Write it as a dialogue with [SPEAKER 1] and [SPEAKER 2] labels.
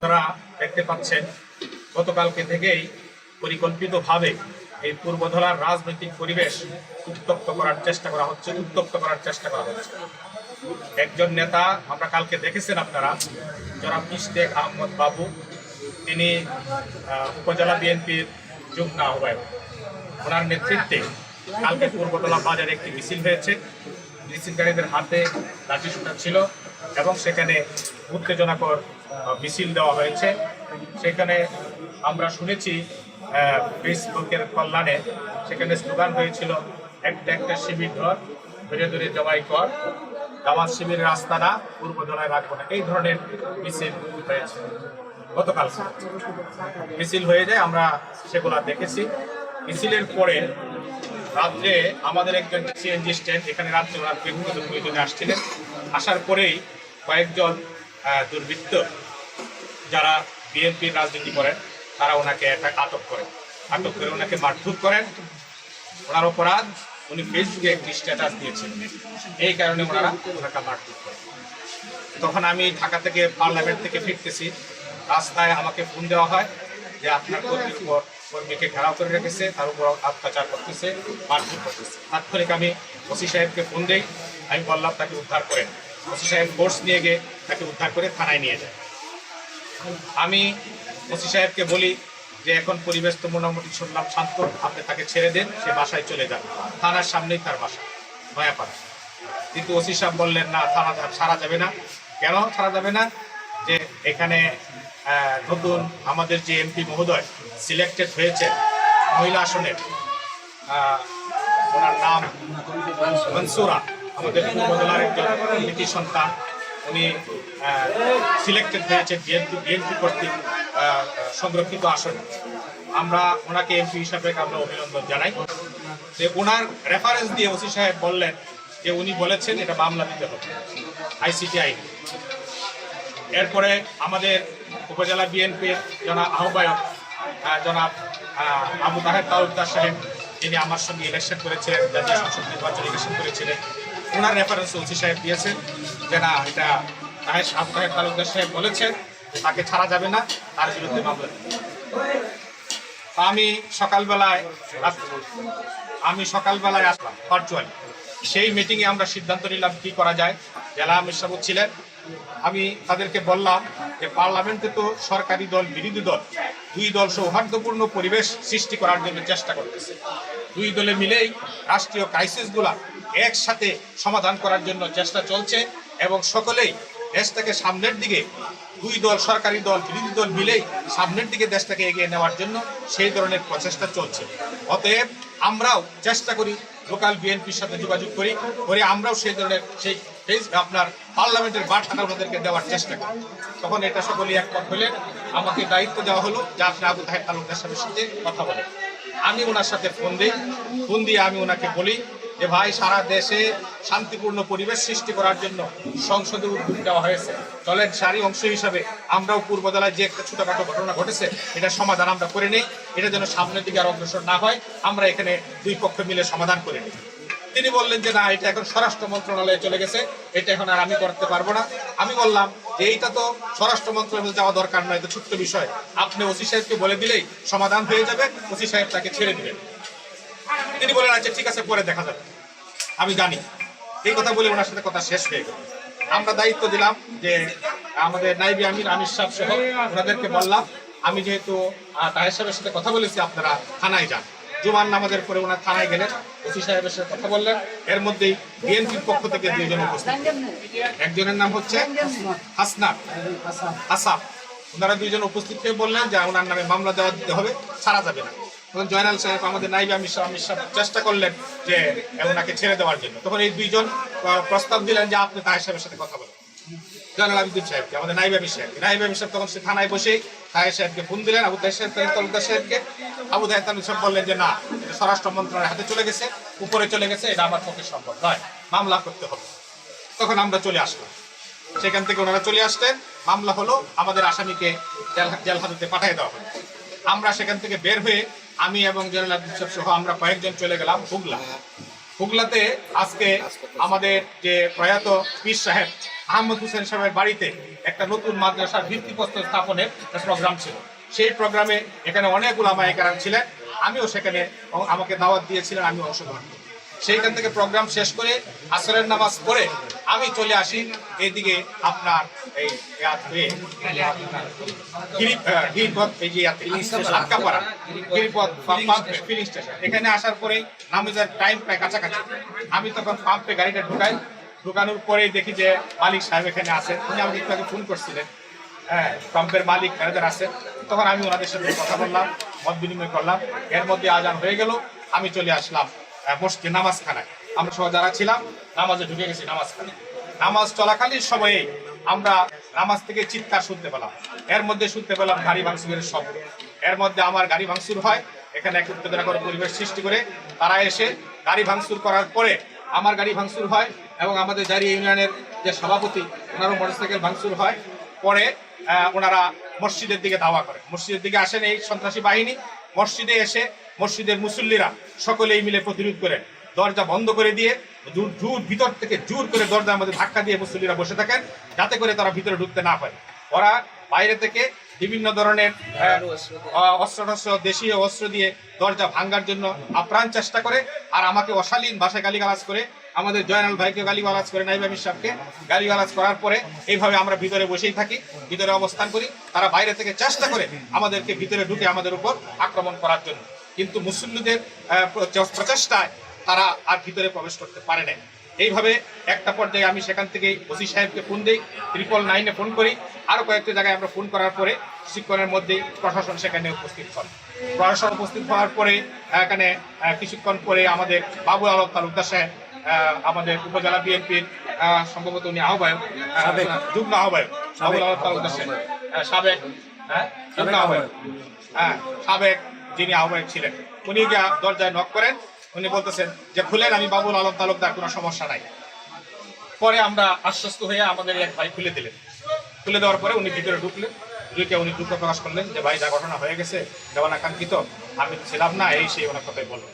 [SPEAKER 1] আপনারা দেখতে পাচ্ছেন গতকালকে থেকেই পরিকল্পিতভাবে এই পূর্বধলার রাজনৈতিক পরিবেশ উত্তপ্ত করার চেষ্টা করা হচ্ছে। একজন নেতা আমরা কালকে দেখেছেন আপনারা, জনাব ইশতেক আহমদ বাবু, তিনি উপজেলা বিএনপির যুগ্ম আহ্বায়ক। ওনার নেতৃত্বে কালকে পূর্বধলা বাজারে একটি মিছিল হয়েছে। মিছিলকারীদের হাতে লাঠিসোঁটা ছিল এবং সেখানে উত্তেজনাকর মিছিল দেওয়া হয়েছে। সেখানে আমরা শুনেছি ফেসবুকের কল্যাণে সেখানে স্লোগান হয়েছিল, একটা একটা শিবির ধর, ধরে ধরে জবাই কর, জামাত শিবিরের আস্তানা পূর্বধলায় রাখবো না, এই ধরনের মিছিল হয়েছে। গতকাল মিছিল হয়ে যায়, আমরা সেগুলা দেখেছি। মিছিলের পরে রাত্রে আমাদের একজন সিএনজি স্ট্যান্ড, এখানে রাত্রে ওনার ব্যক্তিগত প্রয়োজনে আসছিলেন। আসার পরেই কয়েকজন দুর্বৃত্ত যারা বিএনপির রাজনীতি করেন তারা ওনাকে আটক করে ওনাকে মারধর করেন। ওনার অপরাধ, উনি ফেসবুকে একটি স্ট্যাটাস দিয়েছেন, এই কারণে ওনাকে মারধর করেন। তখন আমি ঢাকা থেকে পার্লামেন্ট থেকে ফিরতেছি, রাস্তায় আমাকে ফোন দেওয়া হয় যে আপনার কর্মীকে ঘেরাও করে রেখেছে, তার উপর অত্যাচার করতেছে, মারধর করতেছে। তাৎক্ষণিক আমি ওসি সাহেবকে ফোন দেই, আমি বললাম তাকে উদ্ধার করেন। ওসি সাহেব ফোর্স নিয়ে গিয়ে তাকে উদ্ধার করে থানায় নিয়ে যায়। আমি ওসি সাহেবকে বলি যে এখন পরিবেশ তো মোটামুটি শুনলাম শান্ত, আপনি তাকে ছেড়ে দেন, সে বাসায় চলে যান, থানার সামনেই তার বাসা নয়াপাড়া। কিন্তু ওসি সাহেব বললেন না, থানা ছাড়া যাবে না। কেন ছাড়া যাবে না? যে এখানে নতুন আমাদের যে এমপি মহোদয় সিলেক্টেড হয়েছে মহিলা আসনের, ওনার নাম মনসুরা, আমাদের পূর্বজেলার একজন নীতি সন্তান, উনি সিলেক্টেড হয়েছে বিএনপি কর্তৃক সংরক্ষিত আসনে। আমরা ওনাকে এমপি হিসাবে আমরা অভিনন্দন জানাই। যে ওনার রেফারেন্স দিয়ে ওসি সাহেব বললেন যে উনি বলেছেন এটা মামলা দিতে হবে আইসিটি আইন। এরপরে আমাদের উপজেলা বিএনপির জনাব আহ্বায়ক জনাব আবু তাহের তালুকদার সাহেব, যিনি আমার সঙ্গে ইলেকশন করেছিলেন, জাতীয় সংসদ নির্বাচন ইলেকশন করেছিলেন, ওনার রেফারেন্স ওসি সাহেব দিয়েছেন যে না, এটা আবু তাহের তালুকদার সাহেব বলেছেন তাকে ছাড়া যাবে না, তার বিরুদ্ধে মামলা দিতে। আমি সকালবেলায় আসলাম ভার্চুয়ালি। সেই মিটিংয়ে আমরা সিদ্ধান্ত নিলাম কি করা যায়। জেলা আমির সাহেব ছিলেন, আমি তাদেরকে বললাম যে পার্লামেন্টে তো সরকারি দল বিরোধী দল দুই দল সৌহার্দ্যপূর্ণ পরিবেশ সৃষ্টি করার জন্য চেষ্টা করতেছে। দুই দলে মিলেই রাষ্ট্রীয় ক্রাইসিসগুলা একসাথে সমাধান করার জন্য চেষ্টা চলছে এবং সকলেই দেশটাকে সামনের দিকে, দুই দল সরকারি দল বিরোধী দল মিলেই সামনের দিকে দেশটাকে এগিয়ে নেওয়ার জন্য সেই ধরনের প্রচেষ্টা চলছে। অতএব আমরাও চেষ্টা করি, লোকাল বিএনপির সাথে যোগাযোগ করি আমরাও সেই ধরনের আপনার পার্লামেন্টের বার্তা ওনাদেরকে দেওয়ার চেষ্টা করি। তখন এটা সকলেই একমত হলেন। আমাকে দায়িত্ব দেওয়া হলো যে আপনি আবু তাহের তালুকদার সাহেবের সাথে কথা বলেন। আমি ওনার সাথে ফোন দিয়ে আমি ওনাকে বলি যে ভাই, সারা দেশে শান্তিপূর্ণ পরিবেশ সৃষ্টি করার জন্য সংসদে উদ্যোগ নেওয়া হয়েছে, চলেন সারি অংশ হিসাবে আমরাও পূর্বজেলায় যে একটা ছোটখাটো ঘটনা ঘটেছে এটা সমাধান আমরা করে নিই, এটা যেন সামনের দিকে আর অগ্রসর না হয়, আমরা এখানে দুই পক্ষ মিলে সমাধান করে নিই। তিনি বললেন যে না, এটা এখন স্বরাষ্ট্র মন্ত্রণালয়ে চলে গেছে, এটা এখন আর আমি করতে পারবো না। আমি বললাম যে এইটা তো স্বরাষ্ট্র মন্ত্রণালয়ে যাওয়া দরকার নয়, এটা ছোট্ট বিষয়, আপনি ওসি সাহেবকে বলে দিলেই সমাধান হয়ে যাবে, ওসি সাহেব তাকে ছেড়ে দিবেন। তিনি বলেন আচ্ছা ঠিক আছে, পরে দেখা যাবে, আমি জানি। এই কথা বলে ওনার সাথে কথা শেষ হয়ে গেল। আমরা দায়িত্ব দিলাম যে আমাদের নাইবি আমির সাহেব সহ ওনাদেরকে বললাম, আমি যেহেতু তাহের সাহেবের সাথে কথা বলেছি, আপনারা থানায় যান। জুমার নামাজের পরে ওনার থানায় গেলেন, ওসি সাহেবের সাথে কথা বললেন। এর মধ্যেই বিএনপির পক্ষ থেকে দুইজন উপস্থিত, একজনের নাম হচ্ছে আসাফ। ওনারা দুইজন উপস্থিত হয়ে বললেন যে ওনার নামে মামলা দেওয়া দিতে হবে, ছাড়া যাবে না। তখন জয়নাল সাহেব, আমাদের নাইবি আমির সাহেব চেষ্টা করলেন যে ওনাকে ছেড়ে দেওয়ার জন্য। তখন এই দুইজন প্রস্তাব দিলেন যে আপনি তাহের সাহেবের সাথে কথা বলেন, জয়নাল আবিদিন সাহেবকে, আমাদের নাইবি আমির সাহেব তখন সে থানায় বসেই তাহের সাহেবকে ফোন দিলেন, আবু তাহের তালুকদার সাহেবকে। আবু তাহের তালুকদার সাহেব বললেন যে না, স্বরাষ্ট্র মন্ত্রণালয়ের হাতে চলে গেছে, উপরে চলে গেছে, এটা আমার পক্ষে সম্ভব নয়, মামলা করতে হবে। তখন আমরা চলে আসলাম, সেখান থেকে ওনারা চলে আসতেন, মামলা হলো, আমাদের আসামিকে জেল হাজতে পাঠিয়ে দেওয়া হলো। আমরা সেখান থেকে বের হয়ে আমি এবং জয়নাল আবিদিন সাহেব সহ আমরা কয়েকজন চলে গেলাম হুগলা। হুগলাতে আজকে আমাদের যে প্রয়াত পীর সাহেব আহমদ হোসেন সাহেবের বাড়িতে একটা নতুন মাদ্রাসার ভিত্তিপ্রস্তর স্থাপনের প্রোগ্রাম ছিল। সেই প্রোগ্রামে এখানে অনেক উলামায়ে কেরাম ছিলেন, আমিও সেখানে আমাকে দাওয়াত দিয়েছিলেন, আমি অংশগ্রহণ করি। সেইখান থেকে প্রোগ্রাম শেষ করে আসরের নামাজ পড়ে আমি চলে আসি এইদিকে আপনার এই গিরিপথ, এই যে আটকাপাড়া গিরিপথ ফিলিং স্টেশন, এখানে আসার পরেই নামাজের টাইম প্রায় কাছাকাছি। আমি তখন পাম্পে গাড়িটা ঢুকানোর পরেই দেখি যে মালিক সাহেব এখানে আছেন। উনি আমাকে একটু আগে ফোন করছিলেন, হ্যাঁ, পাম্পের মালিক ম্যানেজার আছেন। তখন আমি ওনাদের সাথে কথা বললাম, মত বিনিময় করলাম। এর মধ্যে আজান হয়ে গেল, আমি চলে আসলাম মসজিদে নামাজখানায়। আমরা সবাই যারা ছিলাম নামাজে ঢুকে গেছি নামাজখানায়। নামাজ চলাকালীন সময়ে আমরা নামাজ থেকে চিৎকার শুনতে পেলাম। এর মধ্যে শুনতে পেলাম গাড়ি ভাঙচুরের শব্দ। এর মধ্যে আমার গাড়ি ভাঙচুর হয়, এখানে এক উত্তেজনা করে পরিবেশ সৃষ্টি করে তারা এসে গাড়ি ভাঙচুর করার পরে আমার গাড়ি ভাঙচুর হয় এবং আমাদের জারি ইউনিয়নের যে সভাপতি ওনারও মোটরসাইকেল ভাঙচুর হয়। পরে ওনারা মসজিদের দিকে ধাওয়া করে, মসজিদের দিকে আসেন এই সন্ত্রাসী বাহিনী। মসজিদে এসে মসজিদের মুসল্লিরা সকলেই মিলে প্রতিরোধ করে দরজা বন্ধ করে দিয়ে ভিতর থেকে জোর করে দরজার মধ্যে ধাক্কা দিয়ে মুসল্লিরা বসে থাকেন, যাতে করে তারা ভিতরে ঢুকতে না পারে। ওরা বাইরে থেকে বিভিন্ন ধরনের অস্ত্র দেশীয় অস্ত্র দিয়ে দরজা ভাঙার জন্য আপ্রাণ চেষ্টা করে, আর আমাকে অশালীন ভাষায় গালিগালাজ করে, আমাদের জয়নাল ভাইকে গালিগালাজ করে, নাইব আমির সাহেবকে গালিগালাজ করার পরে এইভাবে আমরা ভিতরে বসেই থাকি, ভিতরে অবস্থান করি। তারা বাইরে থেকে চেষ্টা করে আমাদেরকে ভিতরে ঢুকে আমাদের উপর আক্রমণ করার জন্য, কিন্তু মুসল্লিদের প্রচেষ্টায় তারা আর ভিতরে প্রবেশ করতে পারে নাই। এইভাবে একটা পর্যায়ে আমি সেখান থেকে ওসি সাহেবকে ফোন দিই, 999-এ ফোন করি। আরও কয়েকটি জায়গায় আমরা ফোন করার পরে কিছুক্ষণের মধ্যেই প্রশাসন সেখানে উপস্থিত হন। প্রশাসন উপস্থিত হওয়ার পরে এখানে কিছুক্ষণ পরে আমাদের বাবুল আলম তালুকদার সাহেব, আমাদের উপজেলা বিএনপির সম্ভবত উনি আহ্বায়ক, যুগ্ম আহ্বায়ক বাবুল আলম তালুকদার সাহেব, সাবেক যুগ্ম আহ্বায়ক, সাবেক যিনি আহ্বায়ক ছিলেন, উনি গিয়ে দরজায় নক করেন। উনি বলতেছেন যে খুলেন, আমি বাবুল আলম তালুকদার, কোনো সমস্যা নাই। পরে আমরা আশ্বস্ত হয়ে আমাদের এক ভাই খুলে দিলেন। খুলে দেওয়ার পরে উনি ভিতরে ঢুকলেন, ঢুকে উনি দুঃখ প্রকাশ করলেন যে ভাই, যা ঘটনা হয়ে গেছে দেওয়ানাকাঙ্ক্ষিত, আমি ছিলাম না, এই সেই ওনার কথাই বললেন।